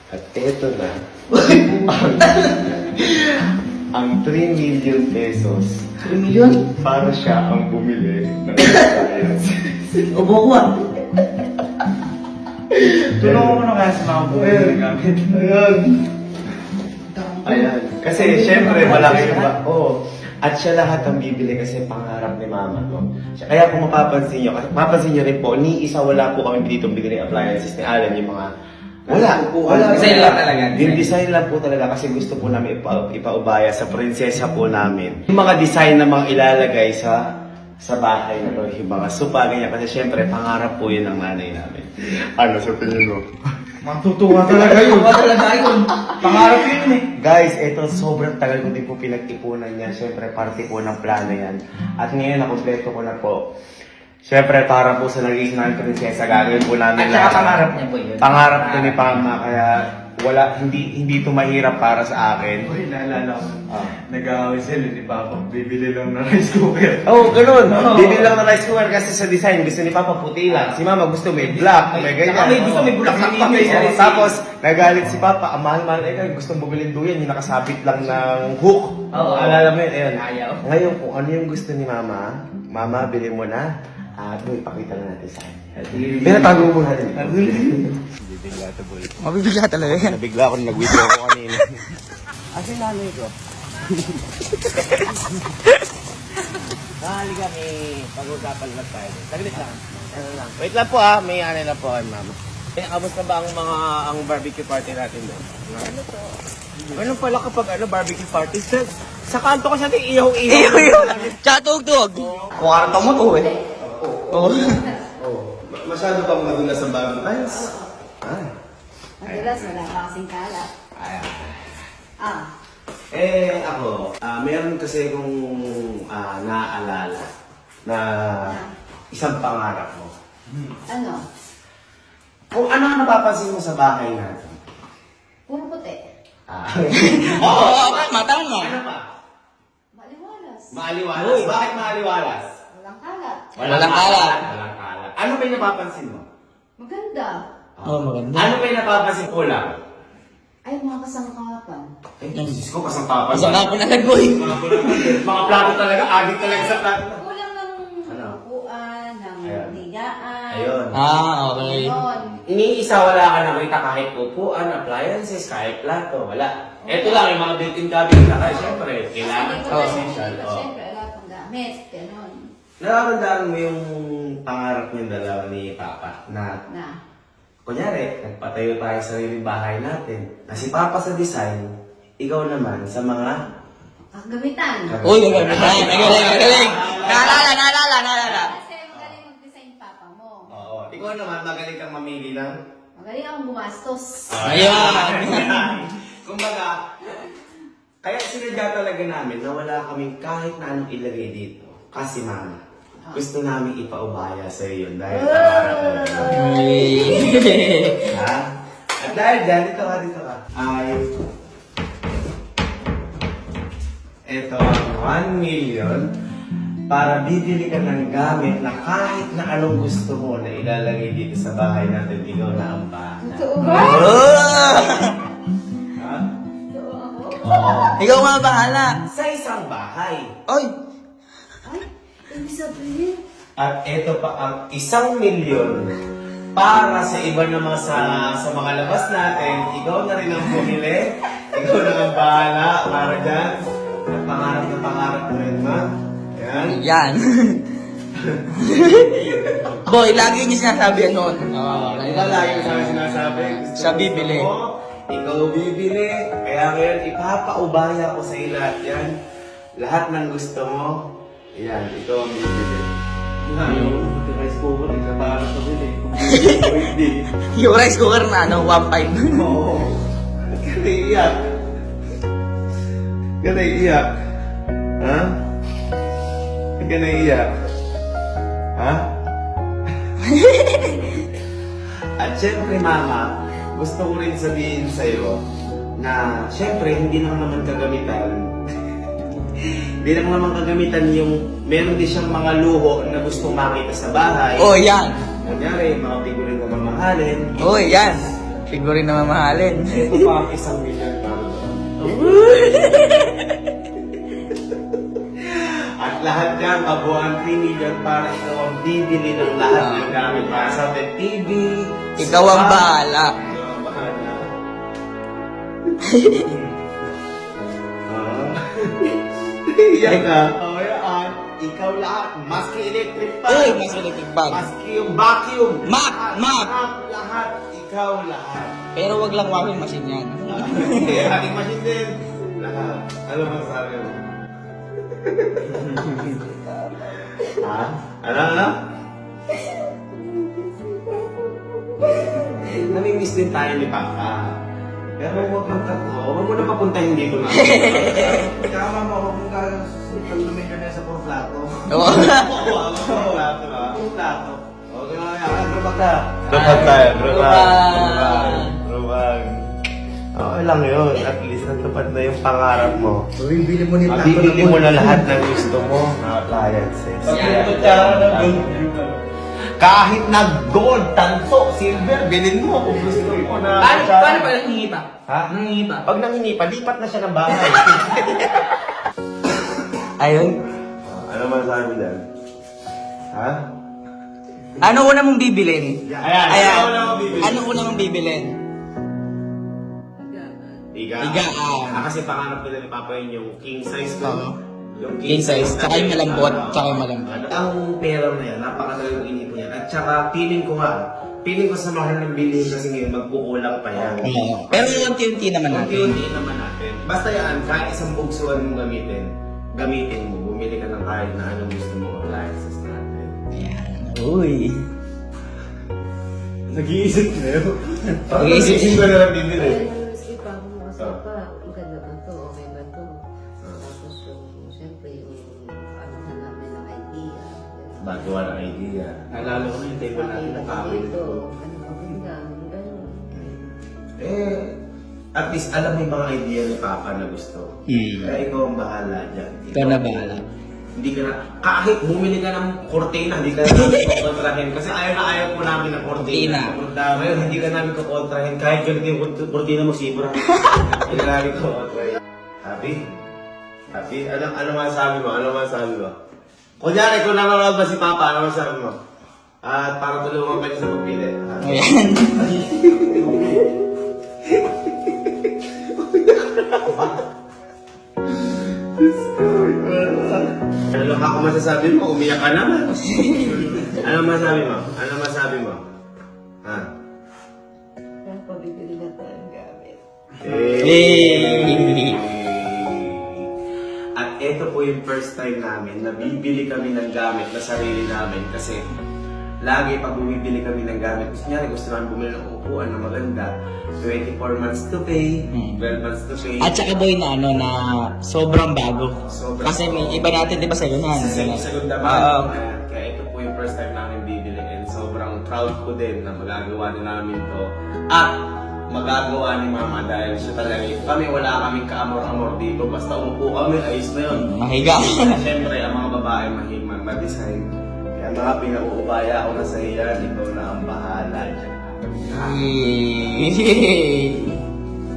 At eto na, ang 3 million pesos 3 million? para siya ang bumili ng appliance. Ubo ko ah. Tulungan mo na kaya sa mga buhay na gamit. Ayan. Kasi syempre, malaki yung at siya lahat ang bibili kasi pangarap ni mama ko. Kaya kung mapapansin nyo rin po, ni isa wala po kami dito bigay ng appliances ni Alan, yung mga wala. Design lang talaga. Yung design lang po talaga kasi gusto po namin ipaubaya sa prinsesa po namin. Yung mga design na mga ilalagay sa bahay na to, yung mga sopa, ganyan. Kasi syempre, pangarap po yun ng nanay namin. Ano sa tingin mo? Matutuwa talaga yun. Ubo talaga yun. Pangarap yun eh. Guys, ito sobrang tagal ko din po pinag-ipunan niya. Siyempre, parte po ng plano yan. At ngayon, nakompleto ko na po. Siyempre, para po sa naging namin prinsesa, gagawin po namin At saka pangarap niya po yun. Pangarap ko ni Pama, kaya hindi ito mahirap para sa akin. Uy, naalala ko. Nag-aaway sila ni Papa. Bibili lang ng rice cooker. Oo, ganun. Bibili lang ng rice cooker kasi sa design, gusto ni Papa puti lang. Si Mama gusto may black, may ganyan. May gusto may bulaklak pa Oo, kayo. tapos, nagalit si Papa, ang mahal-mahal gusto bumili duyan, yung nakasabit lang ng hook. Oo. Alala mo yun, ayun. Ayaw. Ngayon, kung ano yung gusto ni Mama, Mama, bili mo na. Boy, pakita na natin sa kanya. Pinatago mo natin. Bibigla ito, boy. Mabibigla talaga yan. Nabigla ako nung nag-video ako kanina. Asa yung nanay ko? Halika, may pag-usapan lang tayo. Saglit lang. Ano lang. Wait lang po may ano lang po kay Mama. Kamusta ba ang barbecue party natin doon? Ano to? Ano pala kapag barbecue party? Sa kanto kasi natin iyaw-iyaw. Tsaka tugtog. Kwarto mo to eh. Oo. Masyado pang madulas ang Valentine's. Madalas, wala pa kasing kalat. Ako, meron kasi kong naaalala na isang pangarap mo. Ano? Kung ano ang napapansin mo sa bahay natin? Puro puti. Oo, matama. Ano pa? Maliwalas. Maaliwalas. Bakit maaliwalas? Walang kalat. Walang kalat. Walang kalat. Ano ba yung napapansin mo? Maganda. Maganda. Ano ba yung napapansin ko lang? Ay, mga kasangkapan. Diyos ko, kasangkapan. Isang nga po nalagoy. Mga plato talaga, agit talaga sa plato. Kulang ng Ano? upuan, ng Ayun. higaan. Ayun. Okay. Ayun. Iniisa wala ka nakita kahit upuan, appliances, kahit plato, wala. Ito lang yung mga built-in cabinet na kayo, syempre, kailangan Kasi ko essential. Siyempre, wala pang gamit. Ganon. Nakakandaan mo yung pangarap niyong dalawa ni Papa na, Na. kunyari, nagpatayo tayo sa sariling bahay natin. Na si Papa sa design, ikaw naman sa mga... Kagamitan. Uy, nagagaling. Nagaling. Naalala. Kasi magaling mag-design papa mo. Oo. Ikaw naman, magaling kang mamili ng... Magaling akong gumastos. Ayan. Kumbaga, kaya sinadya talaga namin na wala kaming kahit na anong ilagay dito. Kasi Mama, gusto namin ipaubaya sa iyo yun dahil pangarap mo. Ha? At dahil dyan, dito ka. Ito ang 1 million para bibili ka ng gamit na kahit na anong gusto mo na ilalagay dito sa bahay natin, ikaw na ang bahala. Totoo ba? Ha? Totoo ako? Oo. Ikaw nga bahala. Sa isang bahay. Oy. Ay, ibig sabihin. At ito pa ang 1 million para sa iba naman sa mga labas natin. Ikaw na rin ang bumili. Ikaw na ang bahala para dyan. At pangarap mo rin, ma. Yan. Yan. Boy, lagi niya sinasabi yan noon. Ikaw lagi sa akin sinasabi. Siya bibili. Ikaw bibili. Kaya ngayon, ipapaubaya ko sa iyo lahat yan. Lahat ng gusto mo, yan, ikaw ang bibili. Yung rice cooker, isa para sa bili. Yung rice cooker na 1.5. Oo. Ba't ka naiiyak? Ba't ka naiiyak? Ha? Ba't ka naiiyak? Ha? At syempre, Mama, gusto ko rin sabihin sa'yo na syempre, hindi lang naman kagamitan. Hindi lang naman kagamitan yung meron din siyang mga luho na gustong makita sa bahay. Oh, yan. Kunyari, mga figurine na mamahalin. Oh, yan. Siguro na mamahalin. Ito pa ang 1 million para doon. At lahat yan, kabuuan 3 million para ikaw ang bibili ng lahat ng gamit para sa atin. TV, Ikaw ang bahala. Ikaw ang bahala. Iyak ka. O yan, ikaw lahat. Maski electric pan. Uy, mas electric bag. Maski yung vacuum. Map, map. Lahat. Ikaw lahat. Pero wag lang washing machine yan. Ating machine din. Lahat. Ano ba sabi mo? Ha? Ano? Namimiss din tayo ni Papa. Pero huwag kang huwag mo na papuntahin dito na. Kama mo, huwag mong pag lumilyon na sa puro plato. Oo. Plato ha? Plato. Okay na yan. Drupag na. Drupag tayo. Drupag. Okay lang yun. At least natupad na yung pangarap mo. Bibili mo ni plato Mabibili mo na lahat ng gusto mo na appliances. Kahit na gold, tanso, silver, bilhin mo kung gusto mo na. Paano pa nangingi pa? Ha? Nangingi pa? Pag nangingi pa, lipat na siya ng bahay. Ayun. Ano masabi dyan? Ha? Ano una mong bibilin? Ayan. Ano una mong bibilin? Ano una mong bibilin? Iga. Kasi pangarap nila ni Papa yun yung king size ko. Oo. Yung King size, tsaka yung malambot, tsaka yung malambot. Ang pera na yan, napakalagang inipon yan. At tsaka, feeling ko sa mahal ng bilhin kasi ngayon, magkukulang pa yan. Oo. Pero unti-unti naman natin. Unti-unti naman natin. Basta yan, kahit isang bugsuan mong gamitin mo. Bumili ka ng kahit na anong gusto mong appliances natin. Ayan. Uy. Nag-iisip na yun. Nag-iisip. ko na lang bibili. Maski pa ako makasapa, maganda ba to? Okay ba to? Tapos yung, siyempre, yung ano na namin ng idea. Bagawa ng idea. Nalala ko na yung table natin na kawin Ito, ko. ano maganda, gano'n. At least alam mo yung mga idea ni Papa na gusto. Kaya ikaw ang bahala dyan. Ikaw na bahala. Hindi ka na, kahit bumili ka ng kortina, hindi ka na namin kukontrahin. Kasi ayaw po namin ng kortina. Ngayon, hindi ka namin kukontrahin. Kahit ganito yung kortina mo, sibra. Hindi ka namin kukontrahin. Happy? Happy? Ano masasabi mo? Ano masasabi mo? Kunyari, kung nanonood ba si Papa, ano masasabi mo? At para tulungan ka niya sa pagpili. Ayan. Ano lang ako masasabi mo? Umiyak ka naman. Ano masasabi mo? Ano masasabi mo? Ha? Kaya pabibili na tayong gamit. Hey. At ito po yung first time namin na bibili kami ng gamit na sarili namin kasi lagi pag bumibili kami ng gamit, gusto namin bumili ng upuan na maganda, 24 months to pay, 12 months to pay. At saka boy na ano na sobrang bago. Sobrang Kasi may iba natin 'di ba sa gunan? sa segunda Oo. man. Kaya ito po yung first time namin bibili and sobrang proud ko din na magagawa din namin to. At magagawa ni Mama dahil siya talaga, kami wala kaming kaamor-amor dito. Basta umupo kami, ayos na yun. Mahiga. Siyempre, ang mga babae mahiman, ma-design. Kaya mga pinag-uubaya ako na sa iyan, ikaw na ang bahala dyan. Yay.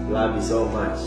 Love you so much.